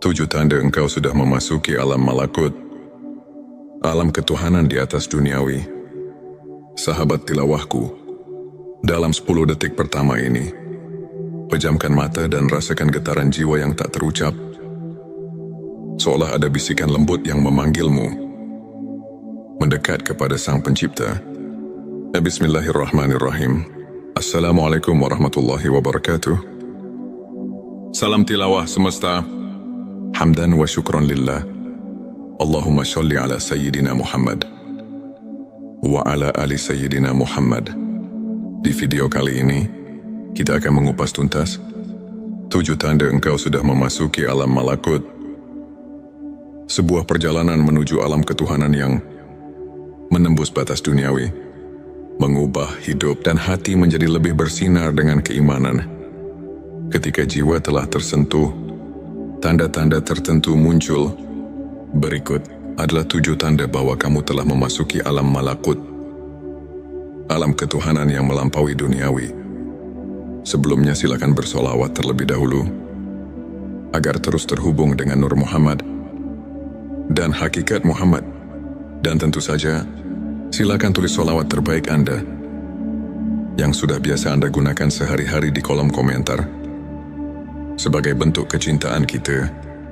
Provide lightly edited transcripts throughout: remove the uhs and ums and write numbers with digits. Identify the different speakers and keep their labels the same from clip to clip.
Speaker 1: 7 tanda engkau sudah memasuki alam malakut, alam ketuhanan di atas duniawi. Sahabat tilawahku, dalam 10 detik pertama ini, pejamkan mata dan rasakan getaran jiwa yang tak terucap, seolah ada bisikan lembut yang memanggilmu, mendekat kepada Sang Pencipta. Bismillahirrahmanirrahim. Assalamualaikum warahmatullahi wabarakatuh. Salam tilawah semesta. Hamdan wa syukran lillah. Allahumma sholli ala Sayyidina Muhammad wa ala ali Sayyidina Muhammad. Di video kali ini, kita akan mengupas tuntas 7 tanda engkau sudah memasuki alam malakut. Sebuah perjalanan menuju alam ketuhanan yang menembus batas duniawi, mengubah hidup dan hati menjadi lebih bersinar dengan keimanan. Ketika jiwa telah tersentuh, tanda-tanda tertentu muncul. Berikut adalah 7 tanda bahwa kamu telah memasuki alam malakut, alam ketuhanan yang melampaui duniawi. Sebelumnya silakan bersolawat terlebih dahulu, agar terus terhubung dengan Nur Muhammad dan hakikat Muhammad. Dan tentu saja, silakan tulis solawat terbaik Anda yang sudah biasa Anda gunakan sehari-hari di kolom komentar, sebagai bentuk kecintaan kita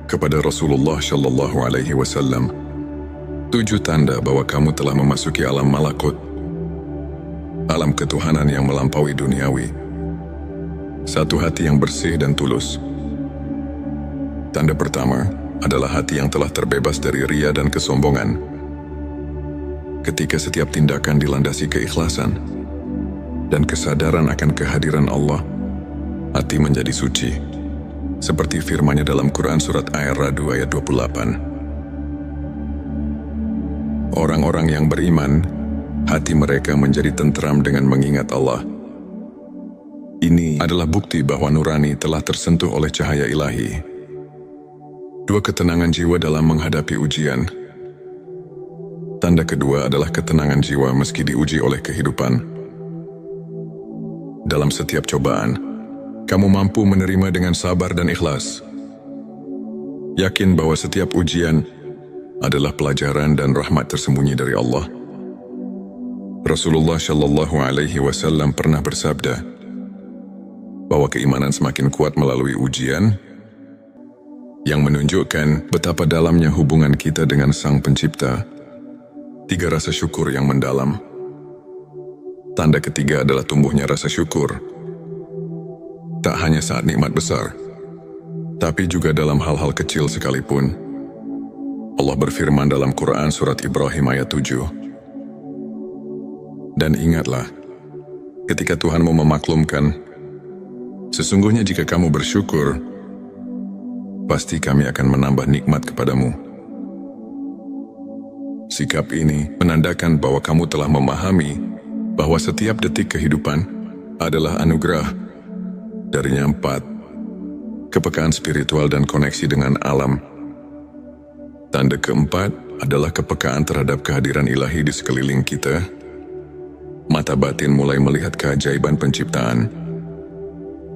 Speaker 1: kepada Rasulullah Shallallahu Alaihi Wasallam. 7 tanda bahwa kamu telah memasuki alam malakut, alam ketuhanan yang melampaui duniawi. 1. Hati yang bersih dan tulus. Tanda pertama adalah hati yang telah terbebas dari ria dan kesombongan. Ketika setiap tindakan dilandasi keikhlasan dan kesadaran akan kehadiran Allah, hati menjadi suci. Seperti firman-Nya dalam Quran surat Ar-Ra'd ayat 28. Orang-orang yang beriman, hati mereka menjadi tentram dengan mengingat Allah. Ini adalah bukti bahwa nurani telah tersentuh oleh cahaya ilahi. 2. Ketenangan jiwa dalam menghadapi ujian. Tanda kedua adalah ketenangan jiwa meski diuji oleh kehidupan. Dalam setiap cobaan, kamu mampu menerima dengan sabar dan ikhlas. Yakin bahwa setiap ujian adalah pelajaran dan rahmat tersembunyi dari Allah. Rasulullah Shallallahu Alaihi Wasallam pernah bersabda bahwa keimanan semakin kuat melalui ujian, yang menunjukkan betapa dalamnya hubungan kita dengan Sang Pencipta. 3. Rasa syukur yang mendalam. Tanda ketiga adalah tumbuhnya rasa syukur. Tak hanya saat nikmat besar, tapi juga dalam hal-hal kecil sekalipun. Allah berfirman dalam Quran surat Ibrahim ayat 7. Dan ingatlah, ketika Tuhanmu memaklumkan, sesungguhnya jika kamu bersyukur, pasti kami akan menambah nikmat kepadamu. Sikap ini menandakan bahwa kamu telah memahami bahwa setiap detik kehidupan adalah anugerah. Darinya 4. Kepekaan spiritual dan koneksi dengan alam. Tanda keempat adalah kepekaan terhadap kehadiran ilahi di sekeliling kita. Mata batin mulai melihat keajaiban penciptaan.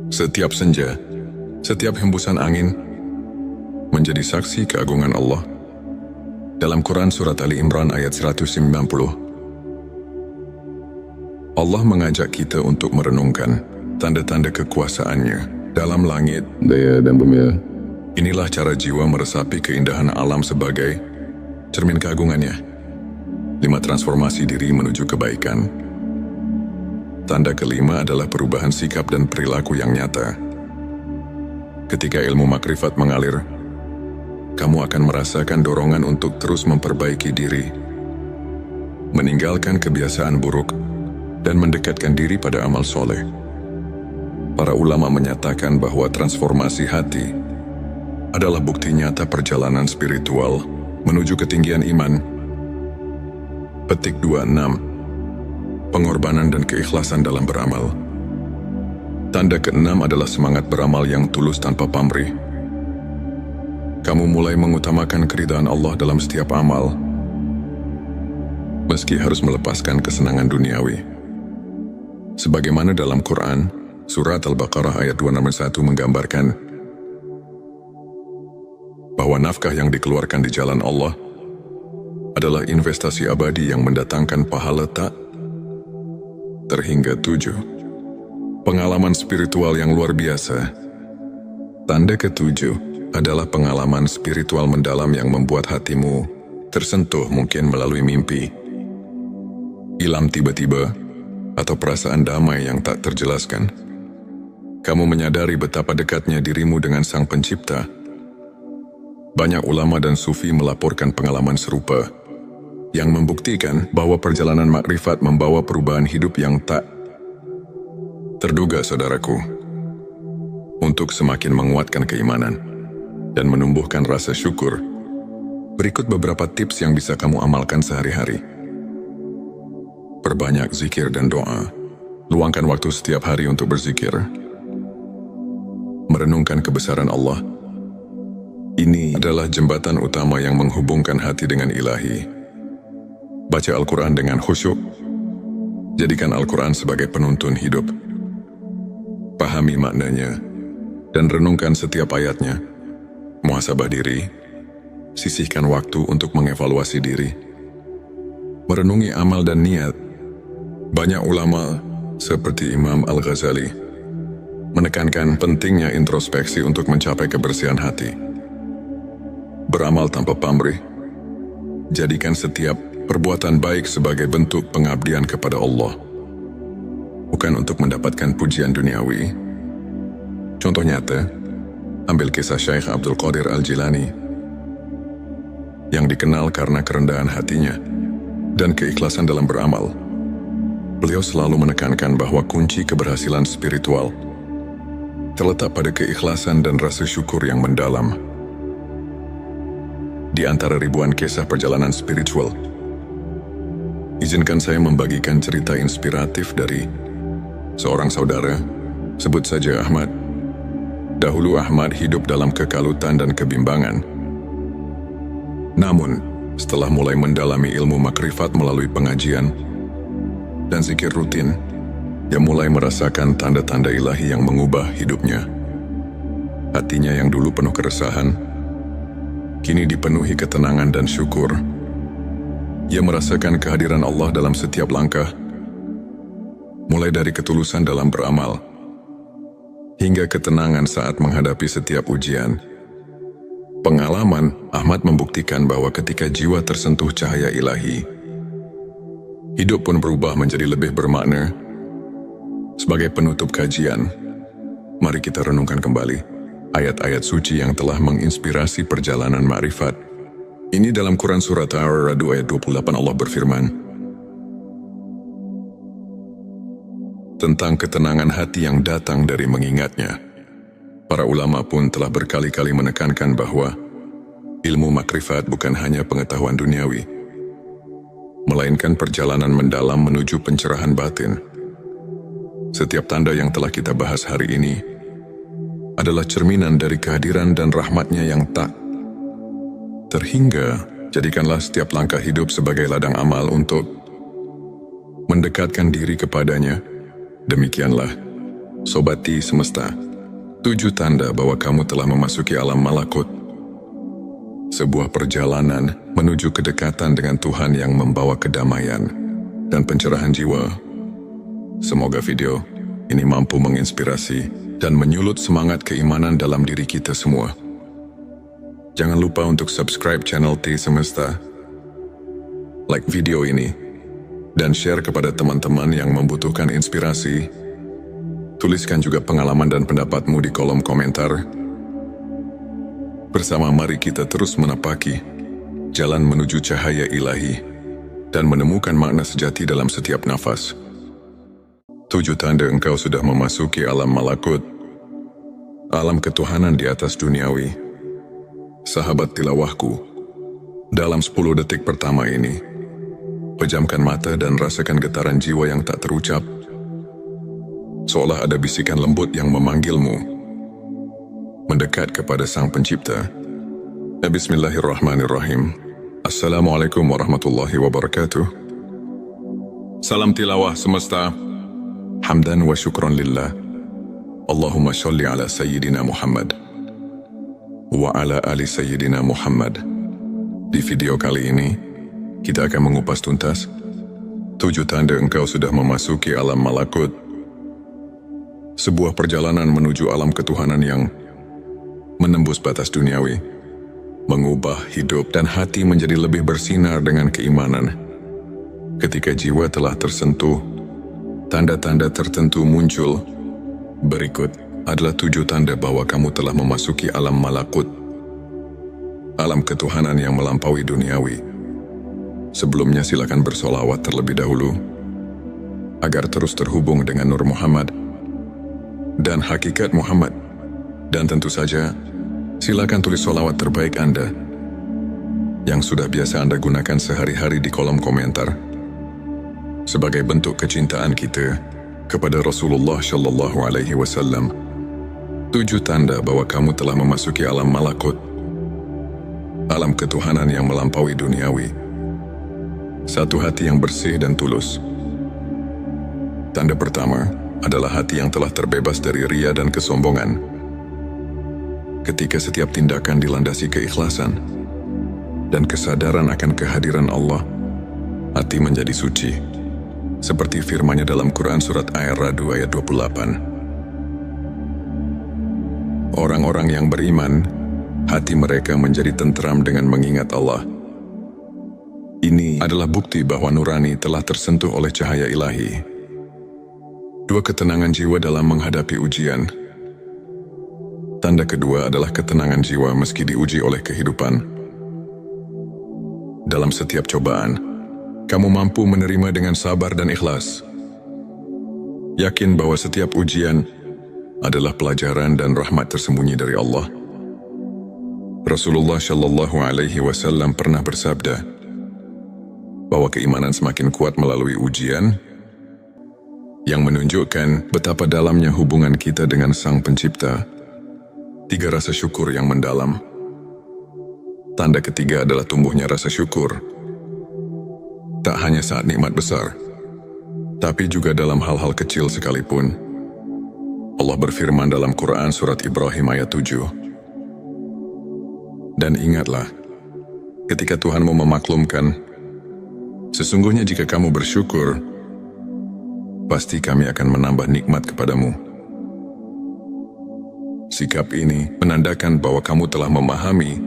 Speaker 1: Setiap senja, setiap hembusan angin menjadi saksi keagungan Allah. Dalam Quran surat Ali Imran ayat 190, Allah mengajak kita untuk merenungkan tanda-tanda kekuasaan-Nya dalam langit, daya dan bumi. Inilah cara jiwa meresapi keindahan alam sebagai cermin keagungannya. 5. Transformasi diri menuju kebaikan. Tanda kelima adalah perubahan sikap dan perilaku yang nyata. Ketika ilmu makrifat mengalir, kamu akan merasakan dorongan untuk terus memperbaiki diri, meninggalkan kebiasaan buruk, dan mendekatkan diri pada amal soleh. Para ulama menyatakan bahwa transformasi hati adalah bukti nyata perjalanan spiritual menuju ketinggian iman. Petik 26. Pengorbanan dan keikhlasan dalam beramal. Tanda ke-6 adalah semangat beramal yang tulus tanpa pamrih. Kamu mulai mengutamakan keridhaan Allah dalam setiap amal, meski harus melepaskan kesenangan duniawi. Sebagaimana dalam Quran, Surat Al-Baqarah ayat 261 menggambarkan, bahwa nafkah yang dikeluarkan di jalan Allah adalah investasi abadi yang mendatangkan pahala tak terhingga 7. Pengalaman spiritual yang luar biasa. Tanda ke-7 adalah pengalaman spiritual mendalam yang membuat hatimu tersentuh, mungkin melalui mimpi, ilham tiba-tiba, atau perasaan damai yang tak terjelaskan. Kamu menyadari betapa dekatnya dirimu dengan Sang Pencipta. Banyak ulama dan sufi melaporkan pengalaman serupa yang membuktikan bahwa perjalanan makrifat membawa perubahan hidup yang tak terduga, saudaraku. Untuk semakin menguatkan keimanan dan menumbuhkan rasa syukur, berikut beberapa tips yang bisa kamu amalkan sehari-hari. Perbanyak zikir dan doa. Luangkan waktu setiap hari untuk berzikir. Merenungkan kebesaran Allah. Ini adalah jembatan utama yang menghubungkan hati dengan Ilahi. Baca Al-Quran dengan khusyuk. Jadikan Al-Quran sebagai penuntun hidup. Pahami maknanya dan renungkan setiap ayatnya. Muhasabah diri. Sisihkan waktu untuk mengevaluasi diri. Merenungi amal dan niat. Banyak ulama seperti Imam Al-Ghazali menekankan pentingnya introspeksi untuk mencapai kebersihan hati. Beramal tanpa pamrih. Jadikan setiap perbuatan baik sebagai bentuk pengabdian kepada Allah, bukan untuk mendapatkan pujian duniawi. Contoh nyata, ambil kisah Syekh Abdul Qadir Al-Jilani yang dikenal karena kerendahan hatinya dan keikhlasan dalam beramal. Beliau selalu menekankan bahwa kunci keberhasilan spiritual terletak pada keikhlasan dan rasa syukur yang mendalam. Di antara ribuan kisah perjalanan spiritual, izinkan saya membagikan cerita inspiratif dari seorang saudara, sebut saja Ahmad. Dahulu Ahmad hidup dalam kekalutan dan kebimbangan. Namun, setelah mulai mendalami ilmu makrifat melalui pengajian dan zikir rutin, dia mulai merasakan tanda-tanda ilahi yang mengubah hidupnya. Hatinya yang dulu penuh keresahan, kini dipenuhi ketenangan dan syukur. Ia merasakan kehadiran Allah dalam setiap langkah, mulai dari ketulusan dalam beramal, hingga ketenangan saat menghadapi setiap ujian. Pengalaman Ahmad membuktikan bahwa ketika jiwa tersentuh cahaya ilahi, hidup pun berubah menjadi lebih bermakna. Sebagai penutup kajian, mari kita renungkan kembali ayat-ayat suci yang telah menginspirasi perjalanan makrifat. Ini dalam Quran Surat Ar-Ra'd ayat 28 Allah berfirman tentang ketenangan hati yang datang dari mengingatnya. Para ulama pun telah berkali-kali menekankan bahwa ilmu makrifat bukan hanya pengetahuan duniawi, melainkan perjalanan mendalam menuju pencerahan batin. Setiap tanda yang telah kita bahas hari ini adalah cerminan dari kehadiran dan rahmatnya yang tak terhingga. Jadikanlah setiap langkah hidup sebagai ladang amal untuk mendekatkan diri kepadanya. Demikianlah, Sobati Semesta, 7 tanda bahwa kamu telah memasuki alam malakut. Sebuah perjalanan menuju kedekatan dengan Tuhan yang membawa kedamaian dan pencerahan jiwa. Semoga video ini mampu menginspirasi dan menyulut semangat keimanan dalam diri kita semua. Jangan lupa untuk subscribe channel T Semesta, like video ini, dan share kepada teman-teman yang membutuhkan inspirasi. Tuliskan juga pengalaman dan pendapatmu di kolom komentar. Bersama mari kita terus menapaki jalan menuju cahaya ilahi dan menemukan makna sejati dalam setiap nafas. 7 tanda engkau sudah memasuki alam malakut, alam ketuhanan di atas duniawi. Sahabat tilawahku, dalam 10 detik pertama ini, pejamkan mata dan rasakan getaran jiwa yang tak terucap. Seolah ada bisikan lembut yang memanggilmu mendekat kepada Sang Pencipta. Bismillahirrahmanirrahim. Assalamualaikum warahmatullahi wabarakatuh. Salam tilawah semesta. Hamdan wa syukran lillah. Allahumma sholli ala Sayyidina Muhammad wa ala ali Sayyidina Muhammad. Di video kali ini, kita akan mengupas tuntas 7 tanda engkau sudah memasuki alam malakut. Sebuah perjalanan menuju alam ketuhanan yang menembus batas duniawi, mengubah hidup dan hati menjadi lebih bersinar dengan keimanan. Ketika jiwa telah tersentuh, tanda-tanda tertentu muncul. Berikut adalah 7 tanda bahwa kamu telah memasuki alam malakut, alam ketuhanan yang melampaui duniawi. Sebelumnya silakan bersolawat terlebih dahulu, agar terus terhubung dengan Nur Muhammad dan hakikat Muhammad. Dan tentu saja, silakan tulis solawat terbaik Anda yang sudah biasa Anda gunakan sehari-hari di kolom komentar, sebagai bentuk kecintaan kita kepada Rasulullah Shallallahu Alaihi Wasallam. 7 tanda bahwa kamu telah memasuki alam malakut, alam ketuhanan yang melampaui duniawi. 1. Hati yang bersih dan tulus. Tanda pertama adalah hati yang telah terbebas dari ria dan kesombongan. Ketika setiap tindakan dilandasi keikhlasan dan kesadaran akan kehadiran Allah, hati menjadi suci. Seperti firman-Nya dalam Quran Surat Ar-Ra'd ayat 28. Orang-orang yang beriman, hati mereka menjadi tentram dengan mengingat Allah. Ini adalah bukti bahwa nurani telah tersentuh oleh cahaya ilahi. 2. Ketenangan jiwa dalam menghadapi ujian. Tanda kedua adalah ketenangan jiwa meski diuji oleh kehidupan. Dalam setiap cobaan, kamu mampu menerima dengan sabar dan ikhlas. Yakin bahwa setiap ujian adalah pelajaran dan rahmat tersembunyi dari Allah. Rasulullah Shallallahu Alaihi Wasallam pernah bersabda bahwa keimanan semakin kuat melalui ujian, yang menunjukkan betapa dalamnya hubungan kita dengan Sang Pencipta. 3. Rasa syukur yang mendalam. Tanda ketiga adalah tumbuhnya rasa syukur. Tak hanya saat nikmat besar, tapi juga dalam hal-hal kecil sekalipun. Allah berfirman dalam Quran Surat Ibrahim ayat 7. Dan ingatlah, ketika Tuhanmu memaklumkan, sesungguhnya jika kamu bersyukur, pasti kami akan menambah nikmat kepadamu. Sikap ini menandakan bahwa kamu telah memahami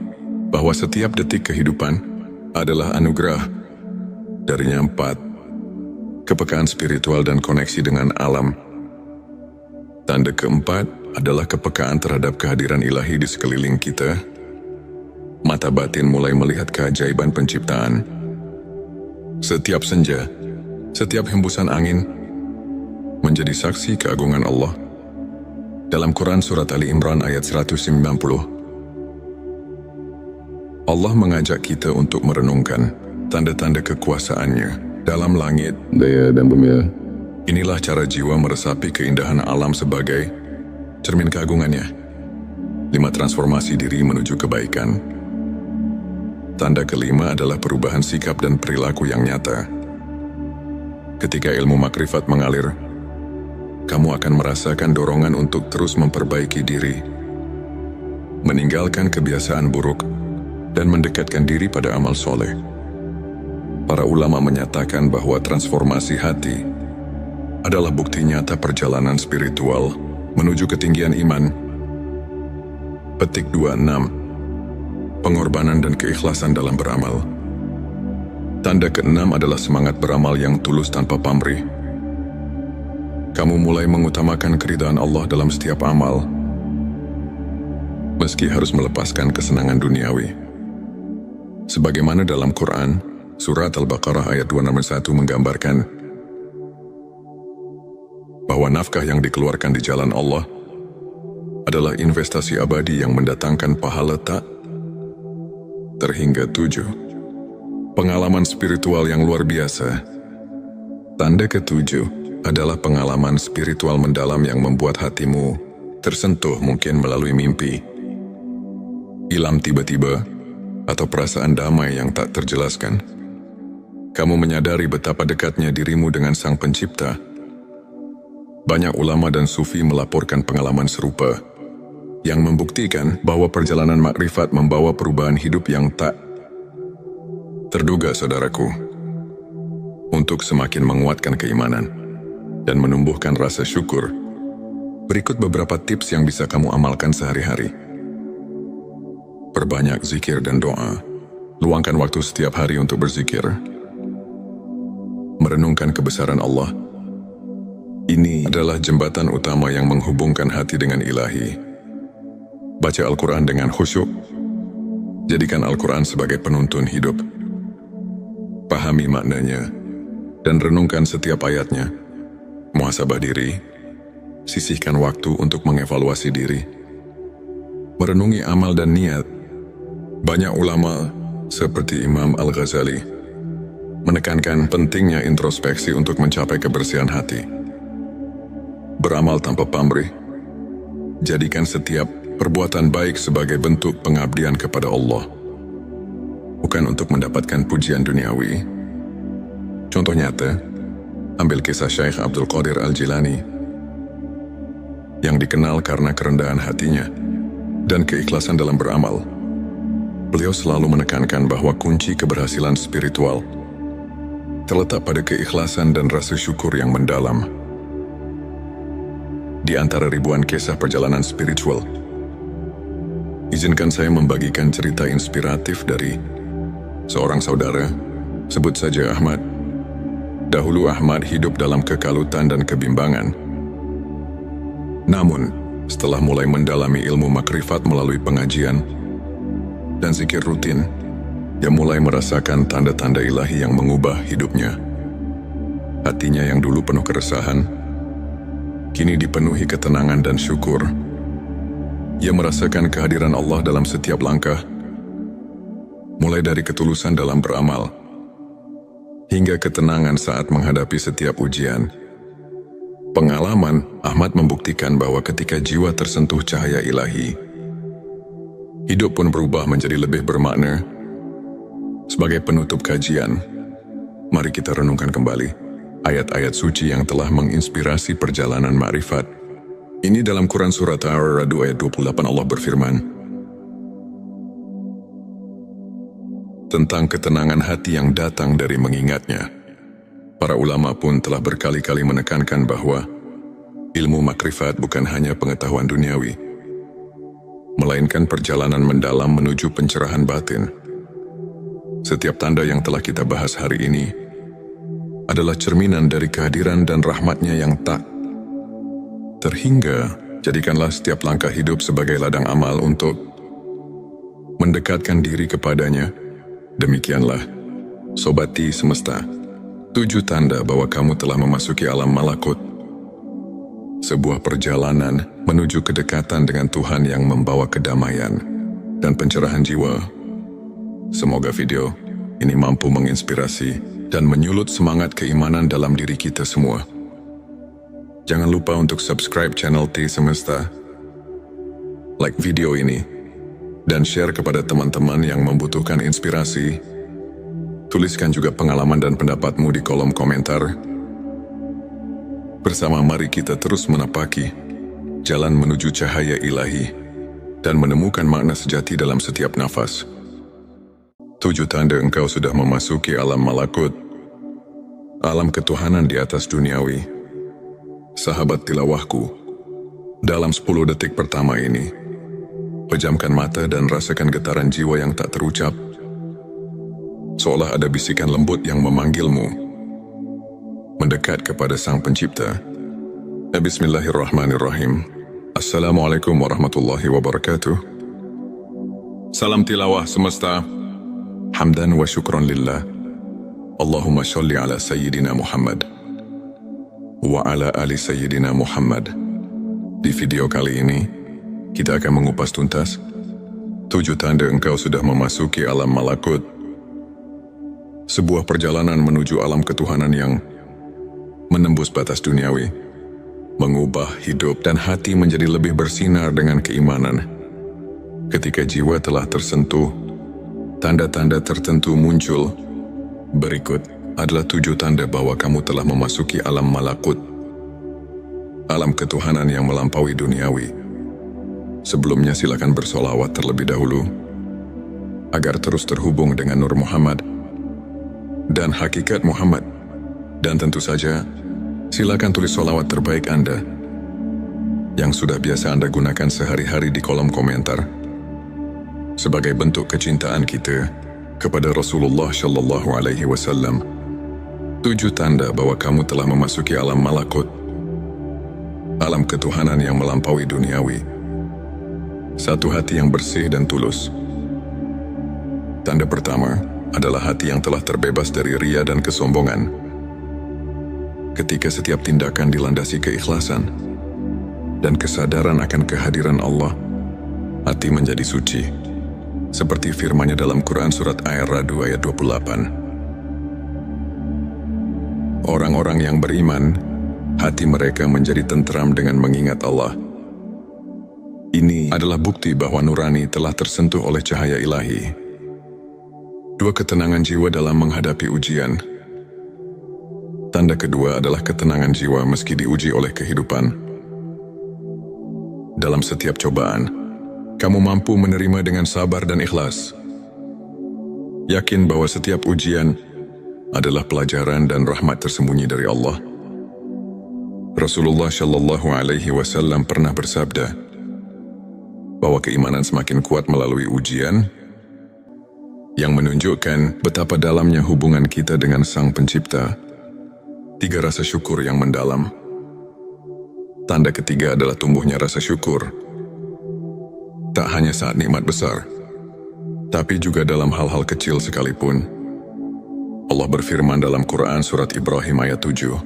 Speaker 1: bahwa setiap detik kehidupan adalah anugerah. Darinya 4. Kepekaan spiritual dan koneksi dengan alam. Tanda keempat adalah kepekaan terhadap kehadiran ilahi di sekeliling kita. Mata batin mulai melihat keajaiban penciptaan. Setiap senja, setiap hembusan angin menjadi saksi keagungan Allah. Dalam Quran Surat Ali Imran ayat 190, Allah mengajak kita untuk merenungkan tanda-tanda kekuasaannya dalam langit, daya dan bumi. Inilah cara jiwa meresapi keindahan alam sebagai cermin keagungannya. 5. Transformasi diri menuju kebaikan. Tanda kelima adalah perubahan sikap dan perilaku yang nyata. Ketika ilmu makrifat mengalir, kamu akan merasakan dorongan untuk terus memperbaiki diri, meninggalkan kebiasaan buruk, dan mendekatkan diri pada amal soleh. Para ulama menyatakan bahwa transformasi hati adalah bukti nyata perjalanan spiritual menuju ketinggian iman. Petik 26. Pengorbanan dan keikhlasan dalam beramal. Tanda keenam adalah semangat beramal yang tulus tanpa pamrih. Kamu mulai mengutamakan keridhaan Allah dalam setiap amal, meski harus melepaskan kesenangan duniawi. Sebagaimana dalam Quran, Surat Al-Baqarah ayat 261 menggambarkan bahwa nafkah yang dikeluarkan di jalan Allah adalah investasi abadi yang mendatangkan pahala tak terhingga 7. Pengalaman spiritual yang luar biasa. Tanda ke-7 adalah pengalaman spiritual mendalam yang membuat hatimu tersentuh, mungkin melalui mimpi, ilham tiba-tiba, atau perasaan damai yang tak terjelaskan. Kamu menyadari betapa dekatnya dirimu dengan Sang Pencipta. Banyak ulama dan sufi melaporkan pengalaman serupa, yang membuktikan bahwa perjalanan makrifat membawa perubahan hidup yang tak terduga, saudaraku. Untuk semakin menguatkan keimanan dan menumbuhkan rasa syukur, berikut beberapa tips yang bisa kamu amalkan sehari-hari. Perbanyak zikir dan doa. Luangkan waktu setiap hari untuk berzikir. Merenungkan kebesaran Allah. Ini adalah jembatan utama yang menghubungkan hati dengan Ilahi. Baca Al-Quran dengan khusyuk. Jadikan Al-Quran sebagai penuntun hidup. Pahami maknanya dan renungkan setiap ayatnya. Muhasabah diri. Sisihkan waktu untuk mengevaluasi diri. Merenungi amal dan niat. Banyak ulama seperti Imam Al-Ghazali menekankan pentingnya introspeksi untuk mencapai kebersihan hati. Beramal tanpa pamrih. Jadikan setiap perbuatan baik sebagai bentuk pengabdian kepada Allah, bukan untuk mendapatkan pujian duniawi. Contoh nyata, ambil kisah Syekh Abdul Qadir Al-Jilani yang dikenal karena kerendahan hatinya dan keikhlasan dalam beramal. Beliau selalu menekankan bahwa kunci keberhasilan spiritual terletak pada keikhlasan dan rasa syukur yang mendalam. Di antara ribuan kisah perjalanan spiritual, izinkan saya membagikan cerita inspiratif dari seorang saudara, sebut saja Ahmad. Dahulu Ahmad hidup dalam kekalutan dan kebimbangan. Namun, setelah mulai mendalami ilmu makrifat melalui pengajian dan zikir rutin, dia mulai merasakan tanda-tanda ilahi yang mengubah hidupnya. Hatinya yang dulu penuh keresahan, kini dipenuhi ketenangan dan syukur. Ia merasakan kehadiran Allah dalam setiap langkah, mulai dari ketulusan dalam beramal, hingga ketenangan saat menghadapi setiap ujian. Pengalaman Ahmad membuktikan bahwa ketika jiwa tersentuh cahaya ilahi, hidup pun berubah menjadi lebih bermakna. Sebagai penutup kajian, mari kita renungkan kembali ayat-ayat suci yang telah menginspirasi perjalanan makrifat. Ini dalam Quran Surat Ar-Ra'd ayat 28 Allah berfirman tentang ketenangan hati yang datang dari mengingatnya. Para ulama pun telah berkali-kali menekankan bahwa ilmu makrifat bukan hanya pengetahuan duniawi, melainkan perjalanan mendalam menuju pencerahan batin. Setiap tanda yang telah kita bahas hari ini adalah cerminan dari kehadiran dan rahmatnya yang tak terhingga. Jadikanlah setiap langkah hidup sebagai ladang amal untuk mendekatkan diri kepadanya. Demikianlah, Sobati Semesta, 7 tanda bahwa kamu telah memasuki alam malakut. Sebuah perjalanan menuju kedekatan dengan Tuhan yang membawa kedamaian dan pencerahan jiwa. Semoga video ini mampu menginspirasi dan menyulut semangat keimanan dalam diri kita semua. Jangan lupa untuk subscribe channel T Semesta, like video ini, dan share kepada teman-teman yang membutuhkan inspirasi. Tuliskan juga pengalaman dan pendapatmu di kolom komentar. Bersama mari kita terus menapaki jalan menuju cahaya ilahi dan menemukan makna sejati dalam setiap nafas. 7 tanda engkau sudah memasuki alam malakut, alam ketuhanan di atas duniawi. Sahabat tilawahku, dalam 10 detik pertama ini, pejamkan mata dan rasakan getaran jiwa yang tak terucap. Seolah ada bisikan lembut yang memanggilmu mendekat kepada Sang Pencipta. Bismillahirrahmanirrahim. Assalamualaikum warahmatullahi wabarakatuh. Salam tilawah semesta. Hamdan wa syukran lillah. Allahumma sholli ala Sayyidina Muhammad wa ala ali Sayyidina Muhammad. Di video kali ini, kita akan mengupas tuntas 7 tanda engkau sudah memasuki alam malakut. Sebuah perjalanan menuju alam ketuhanan yang menembus batas duniawi, mengubah hidup dan hati menjadi lebih bersinar dengan keimanan. Ketika jiwa telah tersentuh, tanda-tanda tertentu muncul. Berikut adalah 7 tanda bahwa kamu telah memasuki alam malakut, alam ketuhanan yang melampaui duniawi. Sebelumnya silakan bersolawat terlebih dahulu, agar terus terhubung dengan Nur Muhammad dan hakikat Muhammad. Dan tentu saja, silakan tulis solawat terbaik Anda yang sudah biasa Anda gunakan sehari-hari di kolom komentar, sebagai bentuk kecintaan kita kepada Rasulullah Shallallahu Alaihi Wasallam. 7 tanda bahwa kamu telah memasuki alam malakut, alam ketuhanan yang melampaui duniawi. 1. Hati yang bersih dan tulus. Tanda pertama adalah hati yang telah terbebas dari ria dan kesombongan. Ketika setiap tindakan dilandasi keikhlasan dan kesadaran akan kehadiran Allah, hati menjadi suci. Seperti firman-Nya dalam Quran Surat Ar-Ra'd ayat 28. Orang-orang yang beriman, hati mereka menjadi tentram dengan mengingat Allah. Ini adalah bukti bahwa nurani telah tersentuh oleh cahaya ilahi. 2. Ketenangan jiwa dalam menghadapi ujian. Tanda kedua adalah ketenangan jiwa meski diuji oleh kehidupan. Dalam setiap cobaan, kamu mampu menerima dengan sabar dan ikhlas. Yakin bahwa setiap ujian adalah pelajaran dan rahmat tersembunyi dari Allah. Rasulullah Shallallahu Alaihi Wasallam pernah bersabda bahwa keimanan semakin kuat melalui ujian, yang menunjukkan betapa dalamnya hubungan kita dengan Sang Pencipta. 3. Rasa syukur yang mendalam. Tanda ketiga adalah tumbuhnya rasa syukur. Tak hanya saat nikmat besar, tapi juga dalam hal-hal kecil sekalipun. Allah berfirman dalam Quran Surat Ibrahim ayat 7.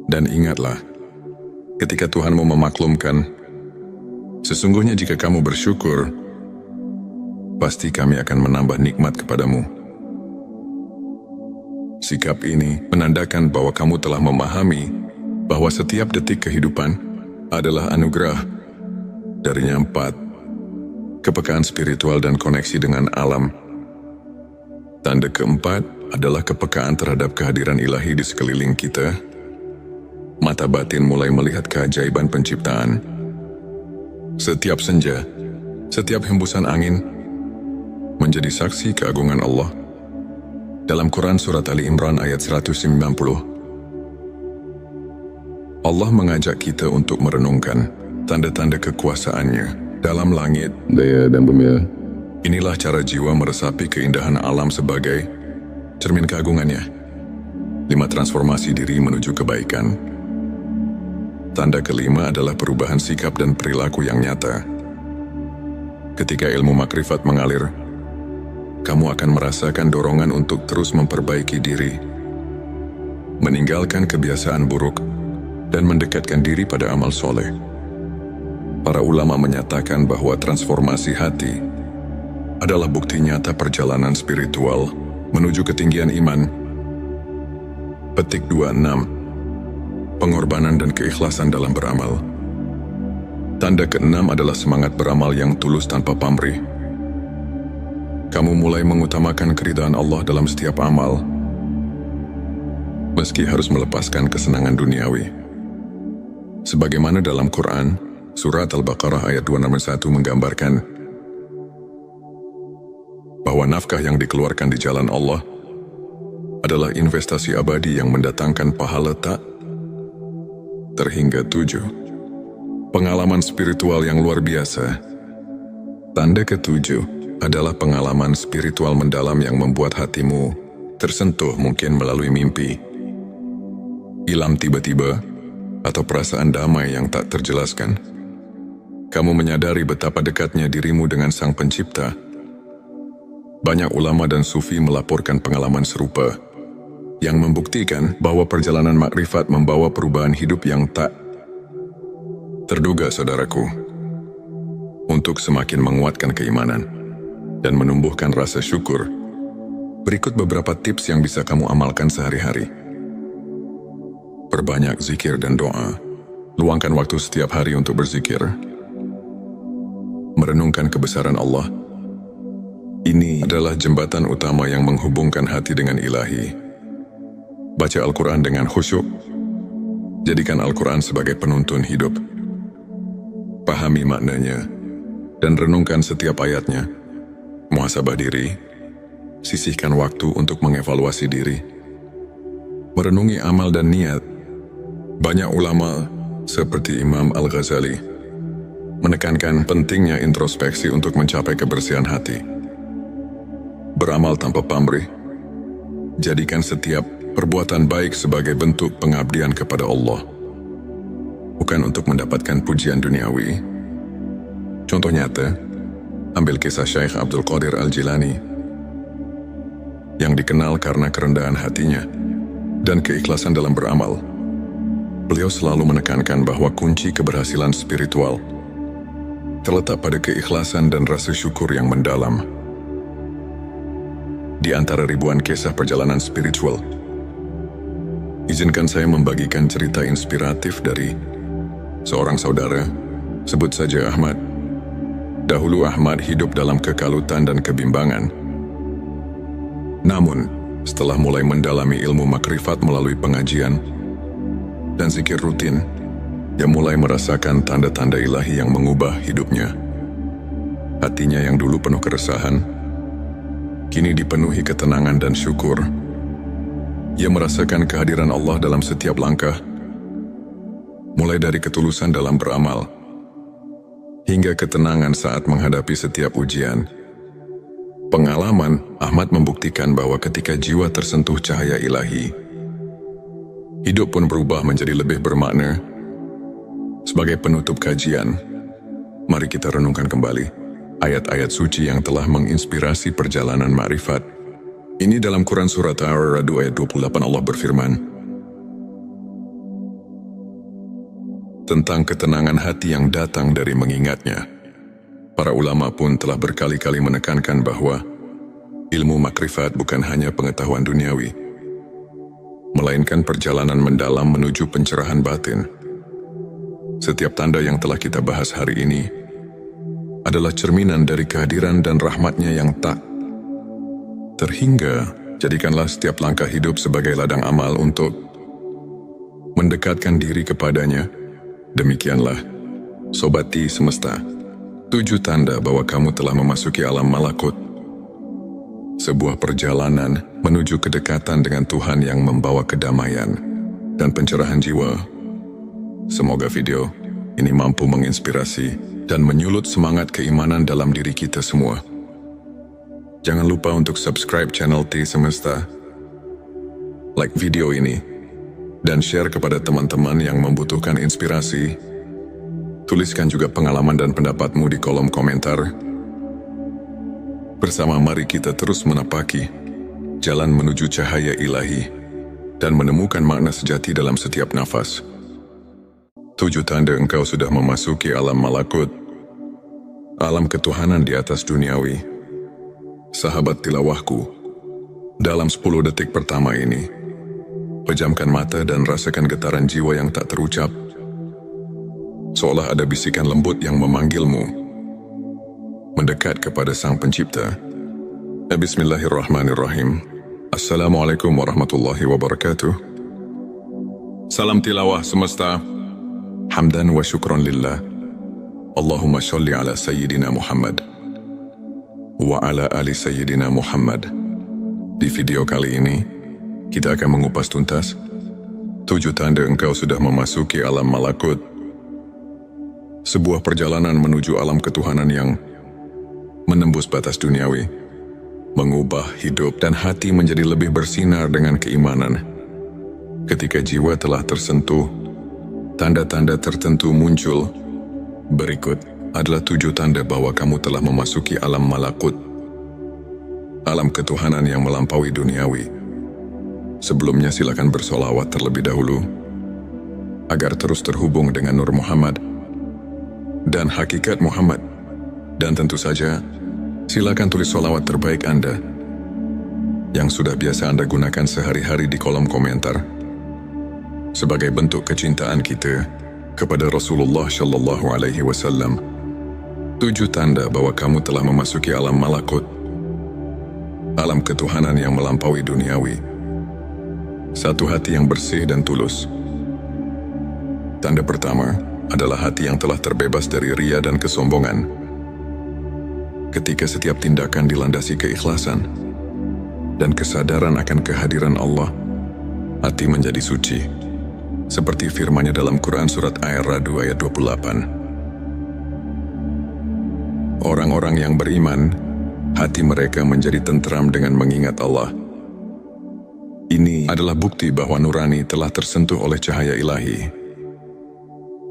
Speaker 1: Dan ingatlah, ketika Tuhanmu memaklumkan, sesungguhnya jika kamu bersyukur, pasti kami akan menambah nikmat kepadamu. Sikap ini menandakan bahwa kamu telah memahami bahwa setiap detik kehidupan adalah anugerah. Darinya 4. Kepekaan spiritual dan koneksi dengan alam. Tanda keempat adalah kepekaan terhadap kehadiran ilahi di sekeliling kita. Mata batin mulai melihat keajaiban penciptaan. Setiap senja, setiap hembusan angin menjadi saksi keagungan Allah. Dalam Quran Surat Ali Imran ayat 190, Allah mengajak kita untuk merenungkan tanda-tanda kekuasaan-Nya dalam langit, daya dan bumi. Inilah cara jiwa meresapi keindahan alam sebagai cermin keagungan-Nya. 5. Transformasi diri menuju kebaikan. Tanda kelima adalah perubahan sikap dan perilaku yang nyata. Ketika ilmu makrifat mengalir, kamu akan merasakan dorongan untuk terus memperbaiki diri, meninggalkan kebiasaan buruk, dan mendekatkan diri pada amal soleh. Para ulama menyatakan bahwa transformasi hati adalah bukti nyata perjalanan spiritual menuju ketinggian iman. Petik 26. Pengorbanan dan keikhlasan dalam beramal. Tanda keenam adalah semangat beramal yang tulus tanpa pamrih. Kamu mulai mengutamakan keridhaan Allah dalam setiap amal, meski harus melepaskan kesenangan duniawi. Sebagaimana dalam Quran, Surat Al-Baqarah ayat 261 menggambarkan bahwa nafkah yang dikeluarkan di jalan Allah adalah investasi abadi yang mendatangkan pahala tak terhingga 7. Pengalaman spiritual yang luar biasa. Tanda ke-7 adalah pengalaman spiritual mendalam yang membuat hatimu tersentuh, mungkin melalui mimpi, ilham tiba-tiba, atau perasaan damai yang tak terjelaskan. Kamu menyadari betapa dekatnya dirimu dengan Sang Pencipta. Banyak ulama dan sufi melaporkan pengalaman serupa, yang membuktikan bahwa perjalanan makrifat membawa perubahan hidup yang tak terduga, saudaraku. Untuk semakin menguatkan keimanan dan menumbuhkan rasa syukur, berikut beberapa tips yang bisa kamu amalkan sehari-hari. Perbanyak zikir dan doa. Luangkan waktu setiap hari untuk berzikir. Merenungkan kebesaran Allah. Ini adalah jembatan utama yang menghubungkan hati dengan ilahi. Baca Al-Quran dengan khusyuk. Jadikan Al-Quran sebagai penuntun hidup. pahami maknanya, dan renungkan setiap ayatnya. Muhasabah diri, sisihkan waktu untuk mengevaluasi diri. Merenungi amal dan niat. Banyak ulama seperti Imam Al-Ghazali menekankan pentingnya introspeksi untuk mencapai kebersihan hati. Beramal tanpa pamrih. Jadikan setiap perbuatan baik sebagai bentuk pengabdian kepada Allah, bukan untuk mendapatkan pujian duniawi. Contoh nyata, ambil kisah Syekh Abdul Qadir Al-Jilani yang dikenal karena kerendahan hatinya dan keikhlasan dalam beramal. Beliau selalu menekankan bahwa kunci keberhasilan spiritual terletak pada keikhlasan dan rasa syukur yang mendalam. Di antara ribuan kisah perjalanan spiritual, izinkan saya membagikan cerita inspiratif dari seorang saudara, sebut saja Ahmad. Dahulu Ahmad hidup dalam kekalutan dan kebimbangan. Namun, setelah mulai mendalami ilmu makrifat melalui pengajian dan zikir rutin, dia mulai merasakan tanda-tanda ilahi yang mengubah hidupnya. Hatinya yang dulu penuh keresahan, kini dipenuhi ketenangan dan syukur. Ia merasakan kehadiran Allah dalam setiap langkah, mulai dari ketulusan dalam beramal, hingga ketenangan saat menghadapi setiap ujian. Pengalaman Ahmad membuktikan bahwa ketika jiwa tersentuh cahaya ilahi, hidup pun berubah menjadi lebih bermakna. Sebagai penutup kajian, mari kita renungkan kembali ayat-ayat suci yang telah menginspirasi perjalanan ma'rifat. Ini dalam Quran Surat Ar-Ra'd ayat 28 Allah berfirman tentang ketenangan hati yang datang dari mengingatnya. Para ulama pun telah berkali-kali menekankan bahwa ilmu makrifat bukan hanya pengetahuan duniawi, melainkan perjalanan mendalam menuju pencerahan batin. Setiap tanda yang telah kita bahas hari ini adalah cerminan dari kehadiran dan rahmatnya yang tak terhingga. Jadikanlah setiap langkah hidup sebagai ladang amal untuk mendekatkan diri kepadanya. Demikianlah, Sobati Semesta, 7 tanda bahwa kamu telah memasuki alam malakut. Sebuah perjalanan menuju kedekatan dengan Tuhan yang membawa kedamaian dan pencerahan jiwa. Semoga video ini mampu menginspirasi dan menyulut semangat keimanan dalam diri kita semua. Jangan lupa untuk subscribe channel T Semesta, like video ini, dan share kepada teman-teman yang membutuhkan inspirasi. Tuliskan juga pengalaman dan pendapatmu di kolom komentar. Bersama mari kita terus menapaki jalan menuju cahaya ilahi dan menemukan makna sejati dalam setiap nafas. 7 tanda engkau sudah memasuki alam malakut, alam ketuhanan di atas duniawi. Sahabat tilawahku, dalam 10 detik pertama ini, pejamkan mata dan rasakan getaran jiwa yang tak terucap. Seolah ada bisikan lembut yang memanggilmu mendekat kepada Sang Pencipta. Bismillahirrahmanirrahim. Assalamualaikum warahmatullahi wabarakatuh. Salam tilawah semesta. Hamdan wa syukran lillah. Allahumma sholli ala Sayyidina Muhammad wa ala ali Sayyidina Muhammad. Di video kali ini, kita akan mengupas tuntas 7 tanda engkau sudah memasuki alam malakut. Sebuah perjalanan menuju alam ketuhanan yang menembus batas duniawi, mengubah hidup dan hati menjadi lebih bersinar dengan keimanan. Ketika jiwa telah tersentuh, tanda-tanda tertentu muncul. Berikut adalah 7 tanda bahwa kamu telah memasuki alam malakut, alam ketuhanan yang melampaui duniawi. Sebelumnya silakan bersolawat terlebih dahulu, agar terus terhubung dengan Nur Muhammad dan hakikat Muhammad. Dan tentu saja, silakan tulis solawat terbaik Anda yang sudah biasa Anda gunakan sehari-hari di kolom komentar, sebagai bentuk kecintaan kita kepada Rasulullah Shallallahu Alaihi Wasallam. 7 tanda bahwa kamu telah memasuki alam malakut, alam ketuhanan yang melampaui duniawi. 1. Hati yang bersih dan tulus. Tanda pertama, adalah hati yang telah terbebas dari ria dan kesombongan. Ketika setiap tindakan dilandasi keikhlasan dan kesadaran akan kehadiran Allah, hati menjadi suci. Seperti firman-Nya dalam Quran surat Ar-Ra'd ayat 28. Orang-orang yang beriman, hati mereka menjadi tentram dengan mengingat Allah. Ini adalah bukti bahwa nurani telah tersentuh oleh cahaya ilahi.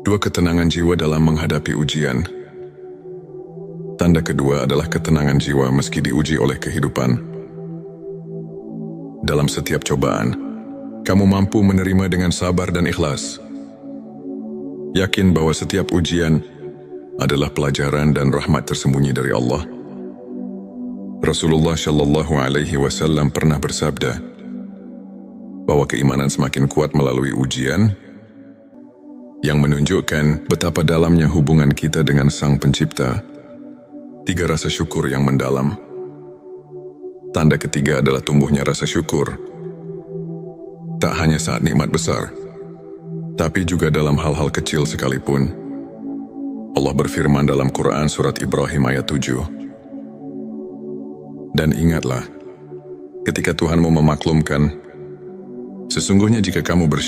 Speaker 1: Dua, ketenangan jiwa dalam menghadapi ujian. Tanda kedua adalah ketenangan jiwa meski diuji oleh kehidupan. Dalam setiap cobaan, kamu mampu menerima dengan sabar dan ikhlas. Yakin bahwa setiap ujian adalah pelajaran dan rahmat tersembunyi dari Allah. Rasulullah Shallallahu Alaihi Wasallam pernah bersabda bahwa keimanan semakin kuat melalui ujian, yang menunjukkan betapa dalamnya hubungan kita dengan Sang Pencipta. 3, rasa syukur yang mendalam. Tanda ketiga adalah tumbuhnya rasa syukur. Tak hanya saat nikmat besar, tapi juga dalam hal-hal kecil sekalipun. Allah berfirman dalam Quran surat Ibrahim ayat 7. Dan ingatlah, ketika Tuhanmu memaklumkan, sesungguhnya jika kamu bersyukur,